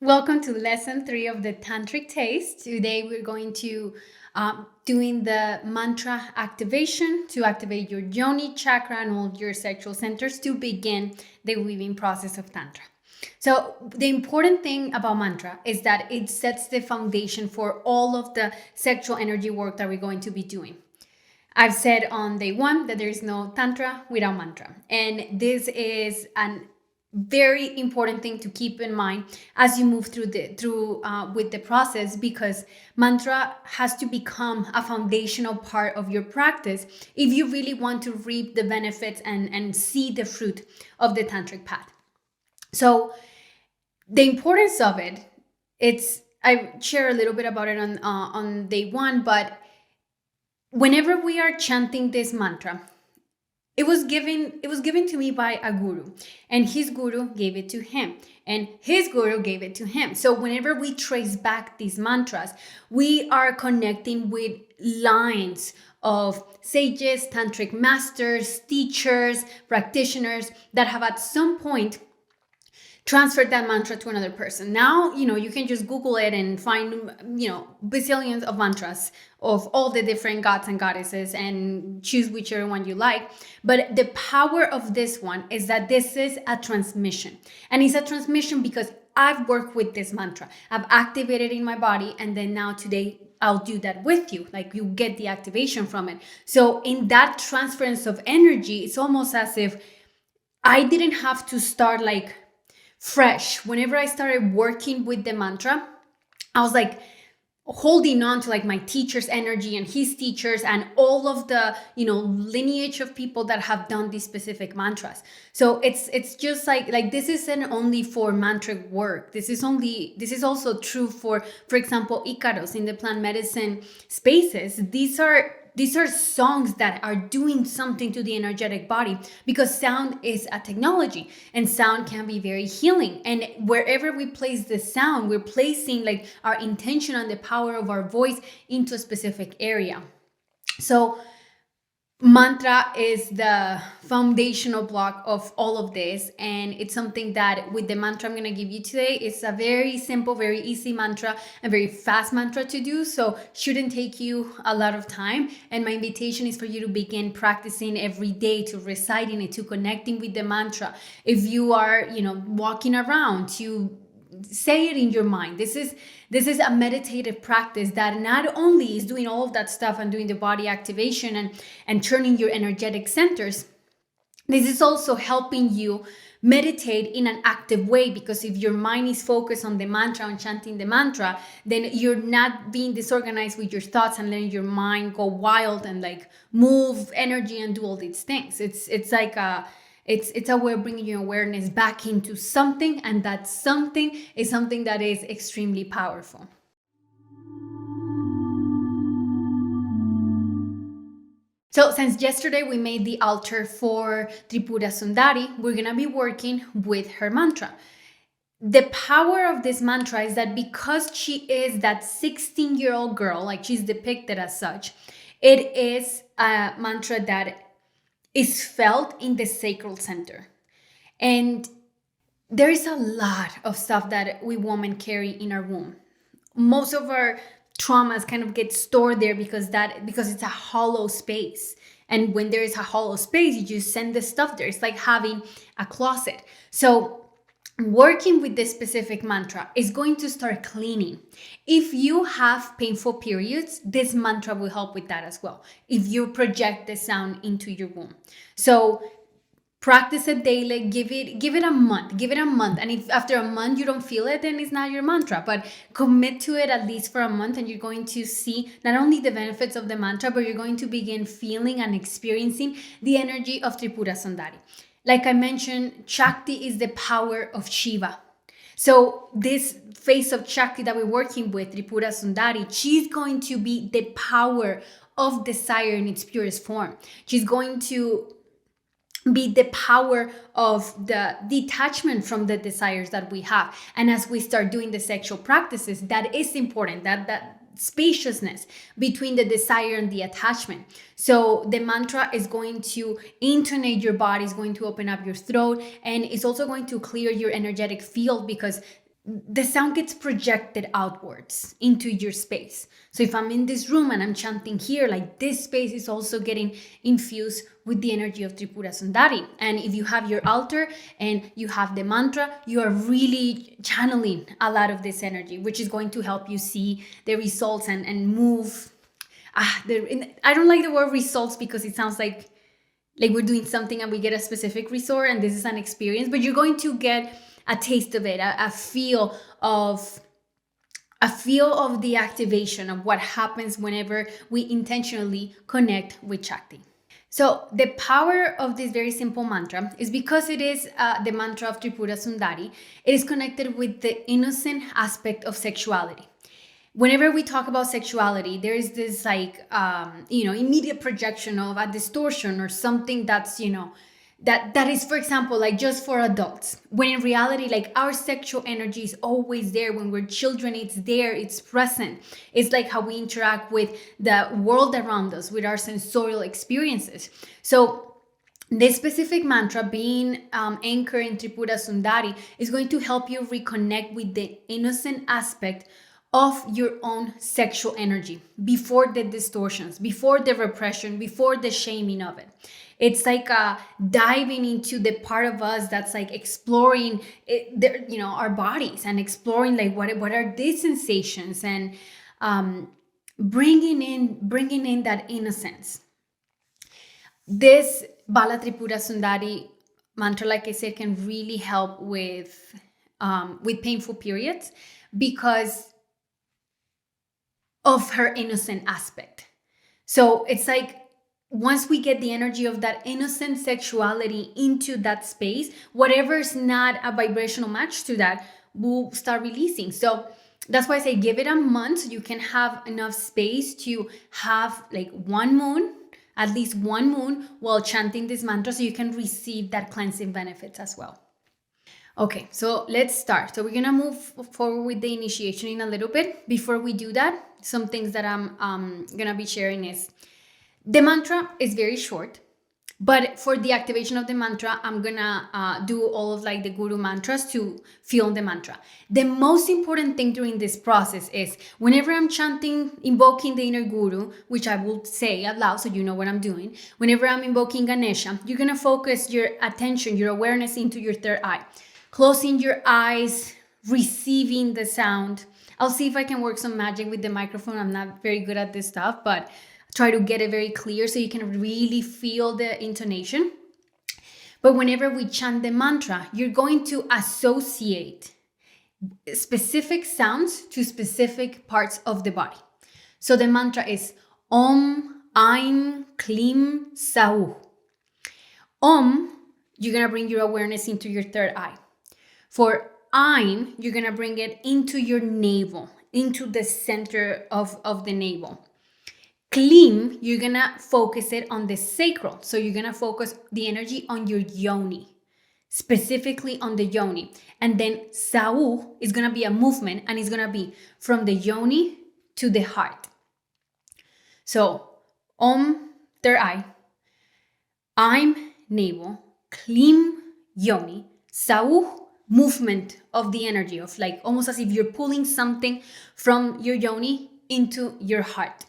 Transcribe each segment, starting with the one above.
Welcome to lesson 3 of the Tantric Taste. Today we're going to doing the mantra activation to activate your Yoni Chakra and all your sexual centers to begin the weaving process of Tantra. So the important thing about mantra is that it sets the foundation for all of the sexual energy work that we're going to be doing. I've said on day 1 that there is no Tantra without mantra. And this is an very important thing to keep in mind as you move through with the process, because mantra has to become a foundational part of your practice if you really want to reap the benefits and see the fruit of the tantric path. So the importance of I share a little bit about it on day 1, but whenever we are chanting this mantra, it was given to me by a guru, and his guru gave it to him, and his guru gave it to him. So whenever we trace back these mantras, we are connecting with lines of sages, tantric masters, teachers, practitioners that have at some point transferred that mantra to another person. Now, you can just Google it and find, bazillions of mantras of all the different gods and goddesses and choose whichever one you like. But the power of this one is that this is a transmission. And it's a transmission because I've worked with this mantra. I've activated it in my body, and then now today I'll do that with you. Like, you get the activation from it. So in that transference of energy, it's almost as if I didn't have to start like fresh. Whenever I started working with the mantra, I was like holding on to like my teacher's energy and his teachers and all of the lineage of people that have done these specific mantras. So it's just like this isn't only for mantric work. This is also true for example, Icaros in the plant medicine spaces. These are songs that are doing something to the energetic body, because sound is a technology and sound can be very healing. And wherever we place the sound, we're placing like our intention and the power of our voice into a specific area. So mantra is the foundational block of all of this, and it's something that with the mantra I'm going to give you today, it's a very simple, very easy mantra, a very fast mantra to do, so shouldn't take you a lot of time. And my invitation is for you to begin practicing every day, to reciting it, to connecting with the mantra. If you are walking around, to say it in your mind. This is a meditative practice that not only is doing all of that stuff and doing the body activation and turning your energetic centers, this is also helping you meditate in an active way, because if your mind is focused on the mantra and chanting the mantra, then you're not being disorganized with your thoughts and letting your mind go wild and like move energy and do all these things. It's like it's a way of bringing your awareness back into something, and that something is something that is extremely powerful. So since yesterday we made the altar for Tripura Sundari, we're going to be working with her mantra. The power of this mantra is that because she is that 16-year-old girl, like she's depicted as such, it is a mantra that is felt in the sacral center. And there is a lot of stuff that we women carry in our womb. Most of our traumas kind of get stored there because it's a hollow space. And when there is a hollow space, you just send the stuff there. It's like having a closet. So working with this specific mantra is going to start cleaning. If you have painful periods, this mantra will help with that as well, if you project the sound into your womb. So practice it daily. Give it a month. And if after a month you don't feel it, then it's not your mantra. But commit to it at least for a month, and you're going to see not only the benefits of the mantra, but you're going to begin feeling and experiencing the energy of Tripura Sundari. Like I mentioned, Shakti is the power of Shiva. So this face of Shakti that we're working with, Tripura Sundari, she's going to be the power of desire in its purest form. She's going to be the power of the detachment from the desires that we have. And as we start doing the sexual practices, that is important, that spaciousness between the desire and the attachment. So the mantra is going to intonate your body, is going to open up your throat, and it's also going to clear your energetic field, because the sound gets projected outwards into your space. So if I'm in this room and I'm chanting here, like this space is also getting infused with the energy of Tripura Sundari. And if you have your altar and you have the mantra, you are really channeling a lot of this energy, which is going to help you see the results and move. I don't like the word results because it sounds like we're doing something and we get a specific result and this is an experience, but you're going to get a taste of it, a feel of the activation of what happens whenever we intentionally connect with Shakti. So the power of this very simple mantra is because it is the mantra of Tripura Sundari. It is connected with the innocent aspect of sexuality. Whenever we talk about sexuality, there is this immediate projection of a distortion or something that's, that is, for example, like just for adults, when in reality, like our sexual energy is always there. When we're children, it's there, it's present. It's like how we interact with the world around us, with our sensorial experiences. So this specific mantra, being anchored in Tripura Sundari, is going to help you reconnect with the innocent aspect of your own sexual energy before the distortions, before the repression, before the shaming of it. It's like diving into the part of us that's like exploring our bodies and exploring like what are these sensations, and bringing in that innocence. This Bala Tripura Sundari mantra, like I said, can really help with painful periods because of her innocent aspect. So it's like once we get the energy of that innocent sexuality into that space, whatever's not a vibrational match to that will start releasing. So that's why I say give it a month so you can have enough space to have like at least one moon while chanting this mantra, so you can receive that cleansing benefits as well. Okay, so let's start. So we're gonna move forward with the initiation in a little bit. Before we do that, some things that I'm gonna be sharing is the mantra is very short, but for the activation of the mantra, I'm gonna do all of like the guru mantras to feel the mantra. The most important thing during this process is whenever I'm chanting, invoking the inner guru, which I will say out loud so you know what I'm doing. Whenever I'm invoking Ganesha, you're gonna focus your attention, your awareness into your third eye. Closing your eyes, receiving the sound. I'll see if I can work some magic with the microphone. I'm not very good at this stuff, but try to get it very clear so you can really feel the intonation. But whenever we chant the mantra, you're going to associate specific sounds to specific parts of the body. So the mantra is Om, Aim, Klim, Sau. Om, you're going to bring your awareness into your third eye. For Aim, you're going to bring it into your navel, into the center of the navel. Klim, you're going to focus it on the sacral. So you're going to focus the energy on your yoni, specifically on the yoni. And then Sau is going to be a movement, and it's going to be from the yoni to the heart. So Om, third eye. Aim, navel. Klim, yoni. Sau, movement of the energy, of like almost as if you're pulling something from your yoni into your heart.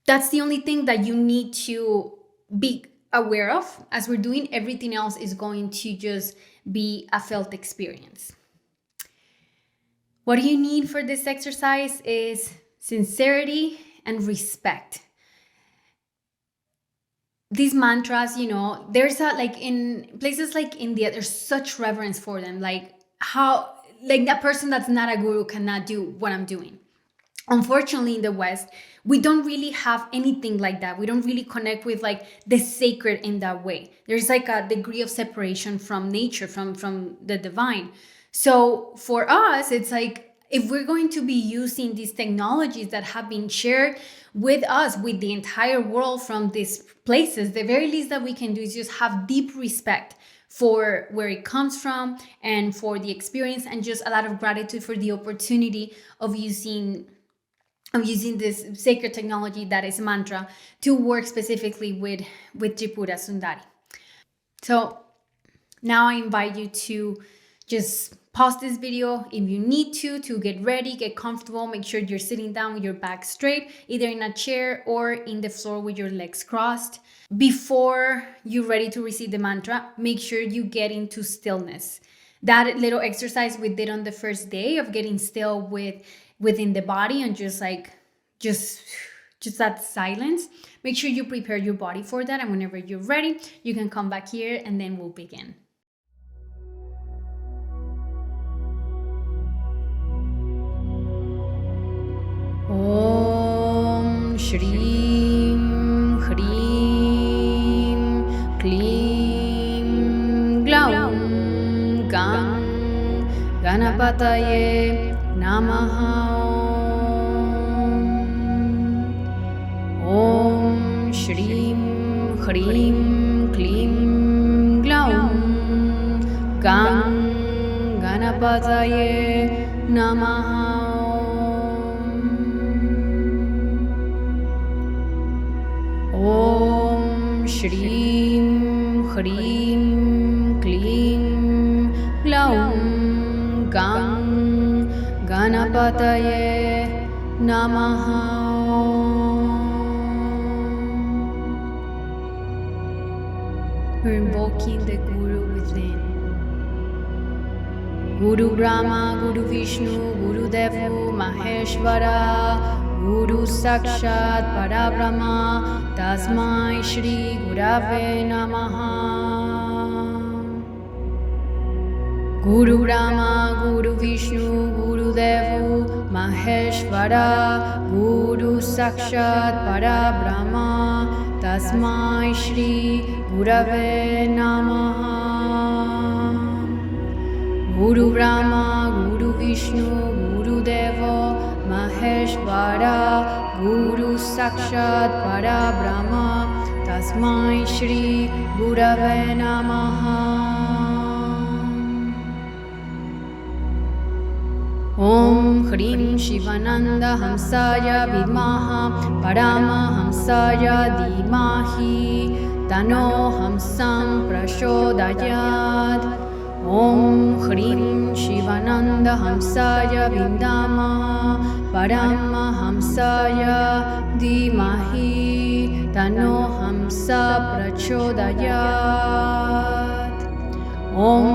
That's the only thing that you need to be aware of. As we're doing, everything else is going to just be a felt experience. What you need for this exercise is sincerity and respect. These mantras, there's in places like India, there's such reverence for them. Like how, like that person that's not a guru cannot do what I'm doing. Unfortunately, in the West, we don't really have anything like that. We don't really connect with like the sacred in that way. There's like a degree of separation from nature, from the divine. So for us, it's like, if we're going to be using these technologies that have been shared with us, with the entire world from these places, the very least that we can do is just have deep respect for where it comes from and for the experience, and just a lot of gratitude for the opportunity of using this sacred technology that is mantra to work specifically with Tripura Sundari. So now I invite you to just pause this video if you need to get ready, get comfortable. Make sure you're sitting down with your back straight, either in a chair or in the floor with your legs crossed. Before you're ready to receive the mantra, make sure you get into stillness. That little exercise we did on the first day of getting still within the body and just that silence. Make sure you prepare your body for that, and whenever you're ready, you can come back here and then we'll begin. Om Shrim Hrim Klim Glaum Gam Ganapataye Namaha. Om Shrim Hrim Klim Glaum Gam Ganapataye Namaha. Om Shrim Hrim Klim Glaum Gam Ganapataye Namaha. We're invoking the Guru within. Guru Brahma, Guru Vishnu, Guru Devu, Maheshwara, Guru Sakshat Parabrahma, Tasmai Shri Gurave Namaha. Guru Brahma, Guru Vishnu, Guru Devu, Maheshwara, Guru Sakshat Parabrahma, Tasmai Shri Gurave Namaha. Guru Brahma, Guru Vishnu, Guru Devo, Maheshwara, Guru Sakshat Parabrahma, Tasmai Shri Gurave Namaha. Om Hrim Shivananda Hamsaya Vidmaha Parama Hamsaya Dhimahi Tano Hamsam Prashodayat. Om Hrim Shivananda Hamsaya Vindama Parama Hamsaya Dhimahi Tano Hamsa Prachodayat. Om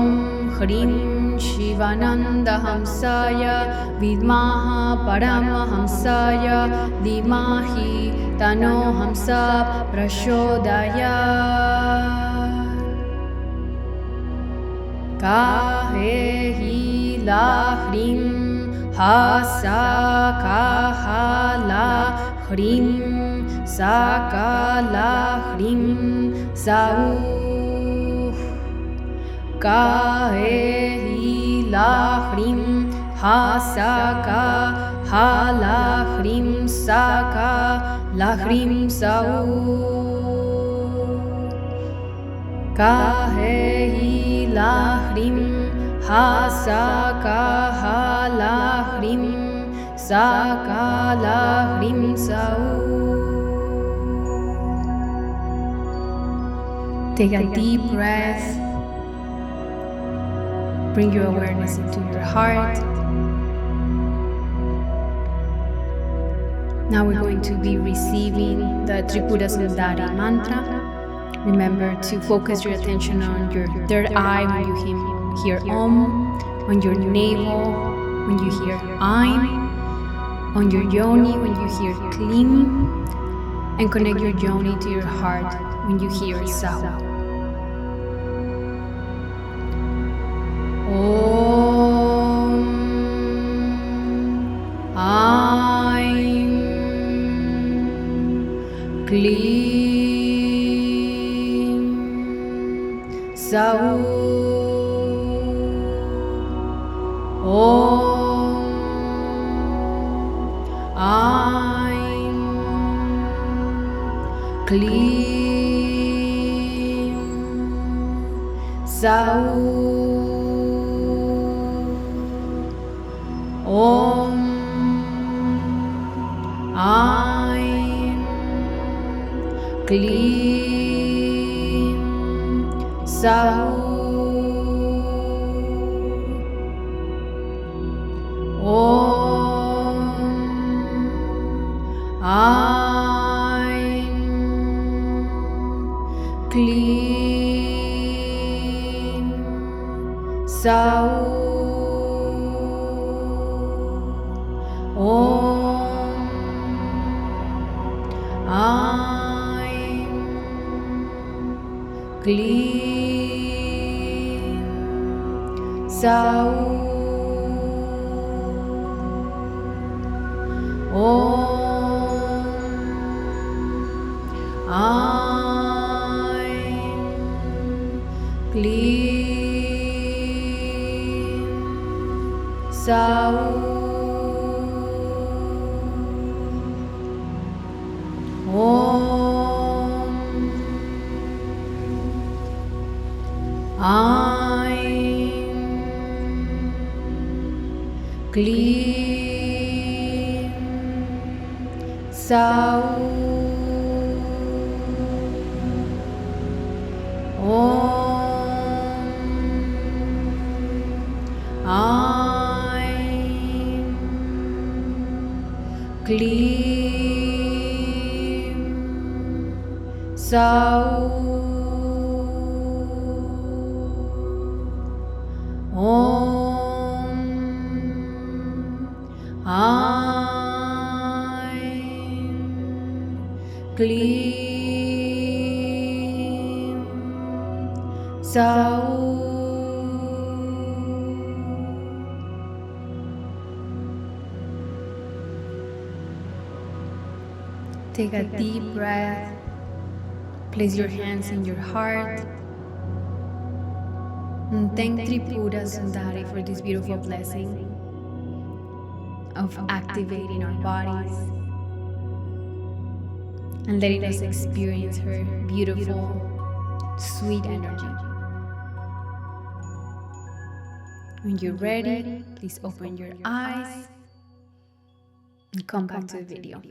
Hrim Shivananda Hamsaya Vidmaha Parama Hamsaya Dhimahi Tano Hamsa Prachodayat. Kahehi la hrim hasa kaha la hrim saka la hrim sau. Kahehi la hrim hasa kaha la hrim saka la hrim sau. Kahehi la hrim hasa kaha la hrim saka la hrim sau. Take a deep breath. Bring your awareness into your heart. Now we're going to be receiving the Tripura Sundari Mantra. Remember to focus your attention on your third eye when you hear Om, on your navel when you hear Aim, on your Yoni when you hear Klim, and connect your Yoni to your heart when you hear Isaza. Om Aim Klim Sau. Om Aim Klim Sau. Om Aim Klim Sau. Om Aim Klim Sau Om Aim Klim Sau Om Aim Klim Sau Om Aim Klim Sau Om Aim Klim Sau Om Aim Klim Sau. Take a deep breath. Place your hands in your heart. And thank Tripura Sundari for this beautiful blessing of activating our bodies and letting us experience her beautiful, sweet energy. When you're ready, please open your eyes and come back to the video.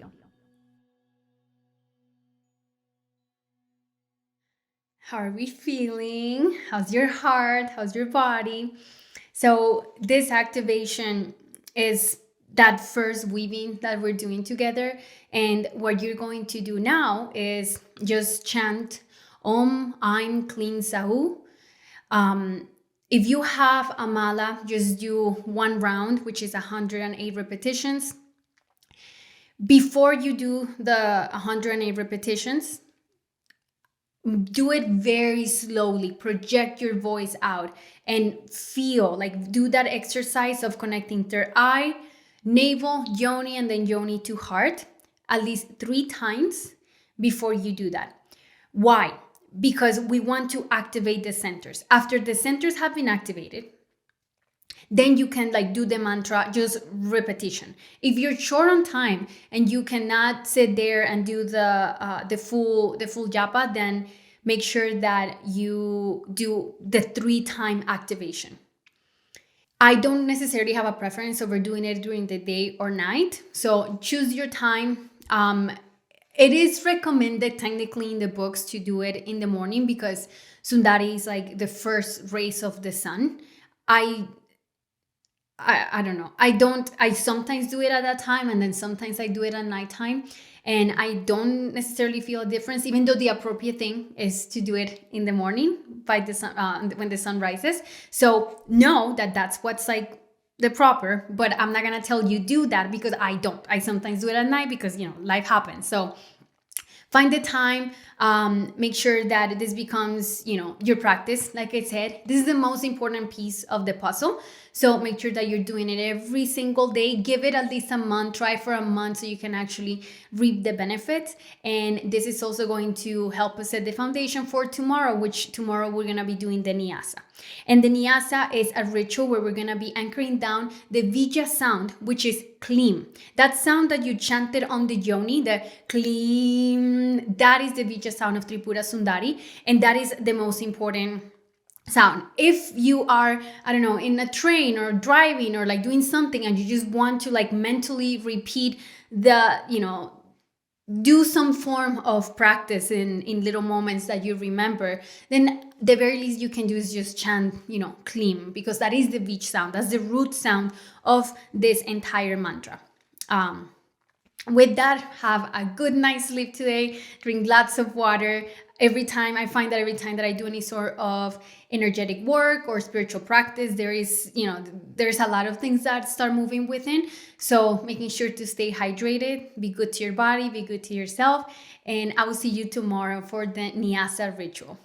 How are we feeling? How's your heart? How's your body? So this activation is that first weaving that we're doing together. And what you're going to do now is just chant Om Aim Klim Sau. If you have a mala, just do one round, which is 108 repetitions. Before you do the 108 repetitions, do it very slowly. Project your voice out and feel, like, do that exercise of connecting third eye, navel, yoni, and then yoni to heart at least 3 times before you do that. Why? Because we want to activate the centers. After the centers have been activated, then you can do the mantra, just repetition. If you're short on time and you cannot sit there and do the full japa, then make sure that you do the 3-time activation. I don't necessarily have a preference over doing it during the day or night, so choose your time. It is recommended technically in the books to do it in the morning because Sundari is like the first rays of the sun. I don't know. I sometimes do it at that time, and then sometimes I do it at nighttime, and I don't necessarily feel a difference, even though the appropriate thing is to do it in the morning by the sun, when the sun rises. So know that that's what's the proper, but I'm not gonna tell you do that because I don't. I sometimes do it at night because life happens. So find the time, make sure that this becomes your practice. Like I said, this is the most important piece of the puzzle. So make sure that you're doing it every single day. Give it at least a month. Try for a month so you can actually reap the benefits. And this is also going to help us set the foundation for tomorrow, which tomorrow we're going to be doing the Nyasa. And the Nyasa is a ritual where we're going to be anchoring down the Vija sound, which is Klim. That sound that you chanted on the Yoni, the Klim, that is the Vija sound of Tripura Sundari. And that is the most important sound. If you are, I don't know, in a train or driving or doing something and you just want to mentally repeat the do some form of practice in little moments that you remember, then the very least you can do is just chant, clean, because that is the beach sound. That's the root sound of this entire mantra. With that, have a good night's sleep today. Drink lots of water. Every time that I do any sort of energetic work or spiritual practice, there's a lot of things that start moving within. So making sure to stay hydrated, be good to your body, be good to yourself. And I will see you tomorrow for the Nyasa ritual.